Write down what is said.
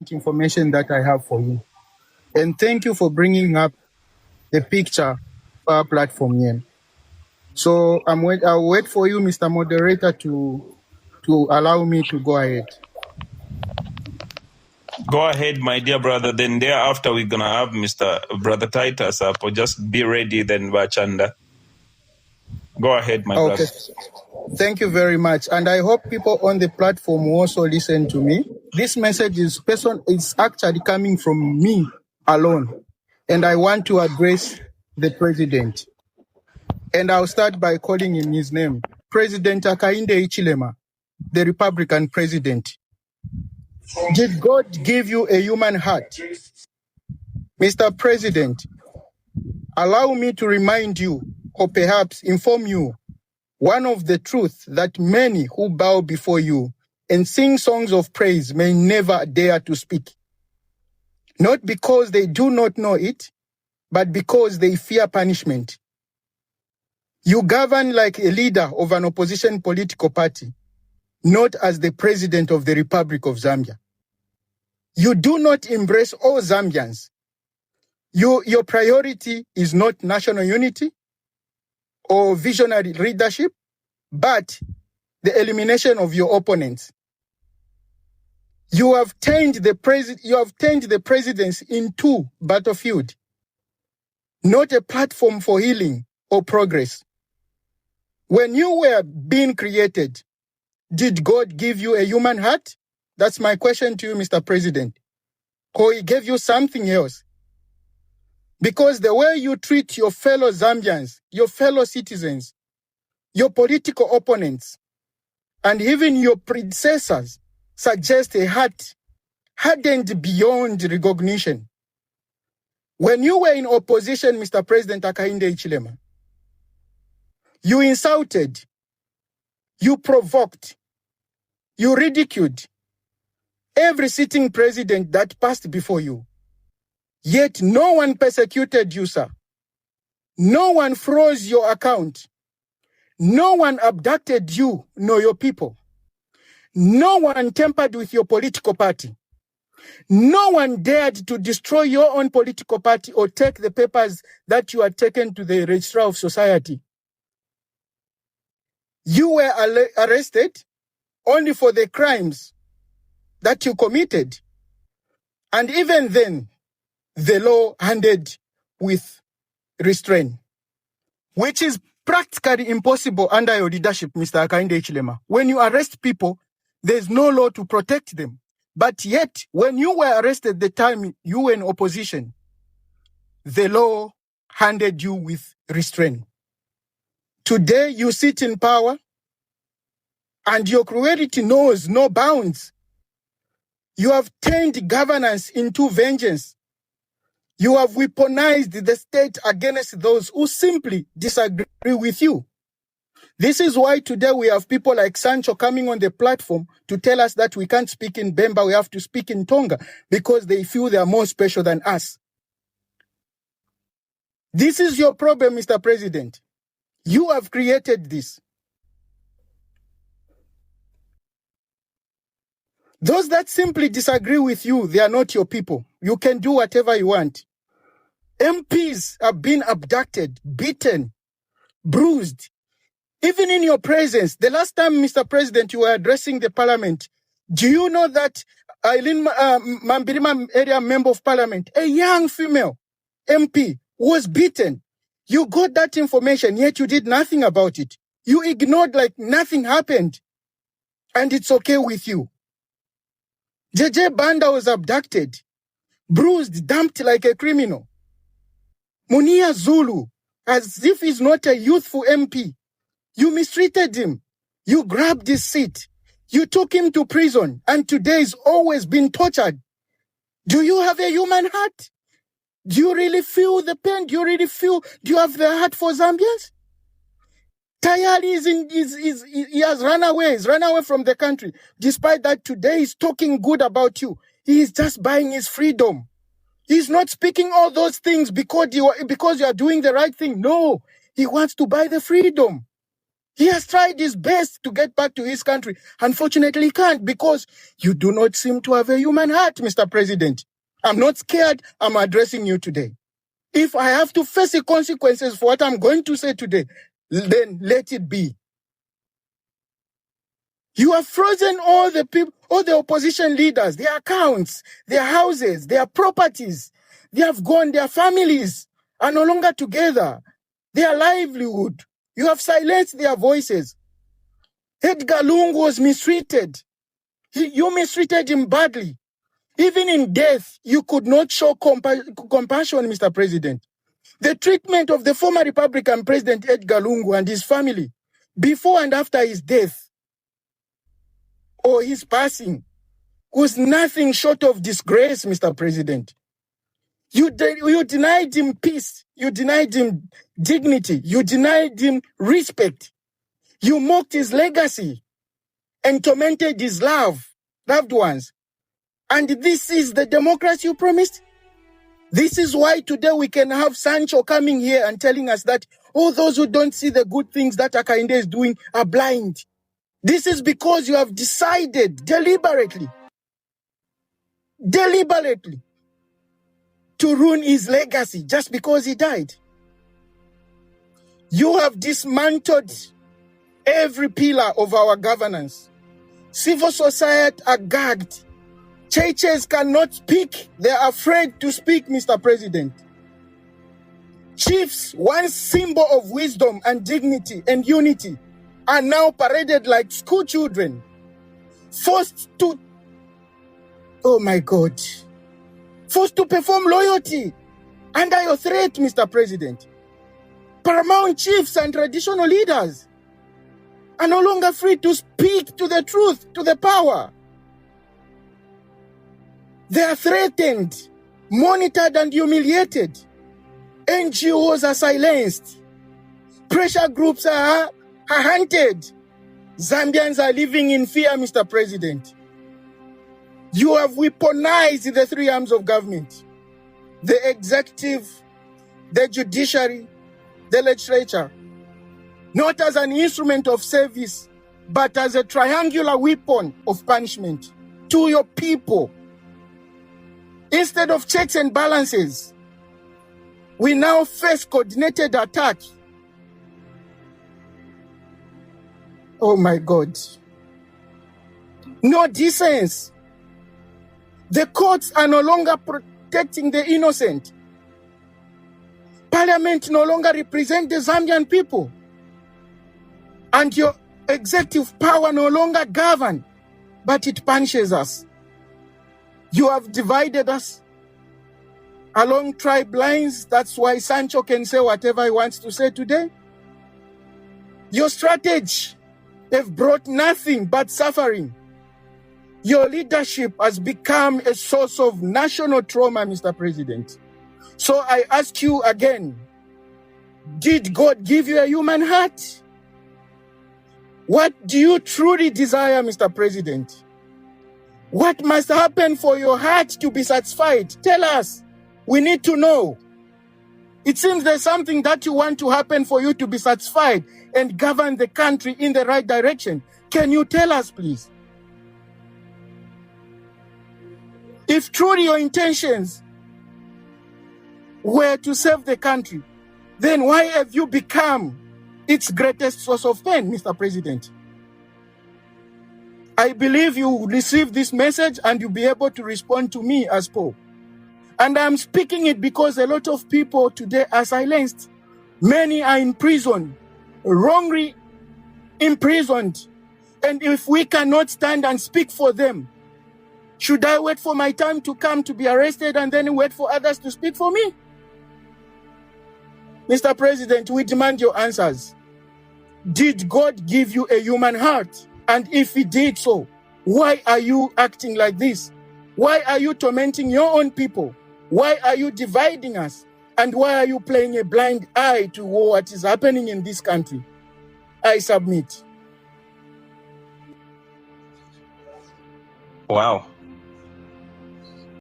information that I have for you. And thank you for bringing up the picture for our platform here. So I'll wait for you, Mr. Moderator, to allow me to go ahead. Go ahead, my dear brother. Then thereafter, we're going to have Mr. Brother Titus up. Or just be ready then, Bachanda. Go ahead, my brother. Thank you very much. And I hope people on the platform will also listen to me. This message is actually coming from me alone. And I want to address the president. And I'll start by calling him his name. President Hakainde Hichilema, the Republican president. Did God give you a human heart? Mr. President, allow me to remind you, or perhaps inform you, one of the truths that many who bow before you and sing songs of praise may never dare to speak. Not because they do not know it, but because they fear punishment. You govern like a leader of an opposition political party, not as the president of the Republic of Zambia. You do not embrace all Zambians. Your priority is not national unity or visionary leadership, but the elimination of your opponents. You have turned the presidency into battlefield, not a platform for healing or progress. When you were being created, did God give you a human heart? That's my question to you, Mr. President. Or he gave you something else? Because the way you treat your fellow Zambians, your fellow citizens, your political opponents, and even your predecessors suggest a heart hardened beyond recognition. When you were in opposition, Mr. President Hakainde Hichilema, you insulted, you provoked, you ridiculed every sitting president that passed before you. Yet no one persecuted you, sir. No one froze your account. No one abducted you nor your people. No one tampered with your political party. No one dared to destroy your own political party or take the papers that you had taken to the Registrar of Society. You were arrested only for the crimes that you committed. And even then, the law handed with restraint, which is practically impossible under your leadership, Mr. Hakainde Hichilema. When you arrest people, there's no law to protect them. But yet, when you were arrested the time you were in opposition, the law handed you with restraint. Today, you sit in power, and your cruelty knows no bounds. You have turned governance into vengeance. You have weaponized the state against those who simply disagree with you. This is why today we have people like Sancho coming on the platform to tell us that we can't speak in Bemba, we have to speak in Tonga, because they feel they are more special than us. This is your problem, Mr. President. You have created this. Those that simply disagree with you, they are not your people. You can do whatever you want. MPs have been abducted, beaten, bruised, even in your presence. The last time, Mr. President, you were addressing the parliament, do you know that Eileen Mambirima area member of parliament, a young female MP, was beaten? You got that information, yet you did nothing about it. You ignored like nothing happened. And it's okay with you. JJ Banda was abducted, bruised, dumped like a criminal. Munia Zulu, as if he's not a youthful MP. You mistreated him. You grabbed his seat. You took him to prison, and today he's always been tortured. Do you have a human heart? Do you really feel the pain? Do you have the heart for Zambians? Tayali he has run away. He's run away from the country. Despite that, today he's talking good about you. He is just buying his freedom. He's not speaking all those things because you are doing the right thing. No, he wants to buy the freedom. He has tried his best to get back to his country. Unfortunately, he can't because you do not seem to have a human heart, Mr. President. I'm not scared. I'm addressing you today. If I have to face the consequences for what I'm going to say today, then let it be. You have frozen all the people, all the opposition leaders, their accounts, their houses, their properties. They have gone, their families are no longer together. Their livelihood. You have silenced their voices. Edgar Lungu was mistreated. You mistreated him badly. Even in death, you could not show compassion, Mr. President. The treatment of the former Republican President Edgar Lungu and his family before and after his death or his passing was nothing short of disgrace, Mr. President. You denied him peace. You denied him dignity. You denied him respect. You mocked his legacy and tormented his loved ones. And this is the democracy you promised? This is why today we can have Sancho coming here and telling us that all those who don't see the good things that Hakainde is doing are blind. This is because you have decided deliberately to ruin his legacy just because he died. You have dismantled every pillar of our governance. Civil society are gagged. Churches cannot speak. They are afraid to speak, Mr. President. Chiefs, one symbol of wisdom and dignity and unity, are now paraded like school children, forced to perform loyalty under your threat, Mr. President. Paramount chiefs and traditional leaders are no longer free to speak to the truth, to the power. They are threatened, monitored, and humiliated. NGOs are silenced. Pressure groups are hunted. Zambians are living in fear, Mr. President. You have weaponized the three arms of government: the executive, the judiciary, the legislature, not as an instrument of service, but as a triangular weapon of punishment to your people. Instead of checks and balances, we now face coordinated attacks. Oh my God. No decency. The courts are no longer protecting the innocent. Parliament no longer represents the Zambian people. And your executive power no longer governs, but it punishes us. You have divided us along tribe lines. That's why Sancho can say whatever he wants to say today. Your strategy have brought nothing but suffering. Your leadership has become a source of national trauma, Mr. President. So I ask you again, did God give you a human heart? What do you truly desire, Mr. President? What must happen for your heart to be satisfied? Tell us. We need to know. It seems there's something that you want to happen for you to be satisfied and govern the country in the right direction. Can you tell us, please? If truly your intentions were to save the country, then why have you become its greatest source of pain, Mr. President? I believe you will receive this message and you'll be able to respond to me as Paul. And I'm speaking it because a lot of people today are silenced. Many are in prison, wrongly imprisoned. And if we cannot stand and speak for them, should I wait for my time to come to be arrested and then wait for others to speak for me? Mr. President, we demand your answers. Did God give you a human heart? And if he did so, why are you acting like this? Why are you tormenting your own people? Why are you dividing us? And why are you playing a blind eye to what is happening in this country? I submit. Wow.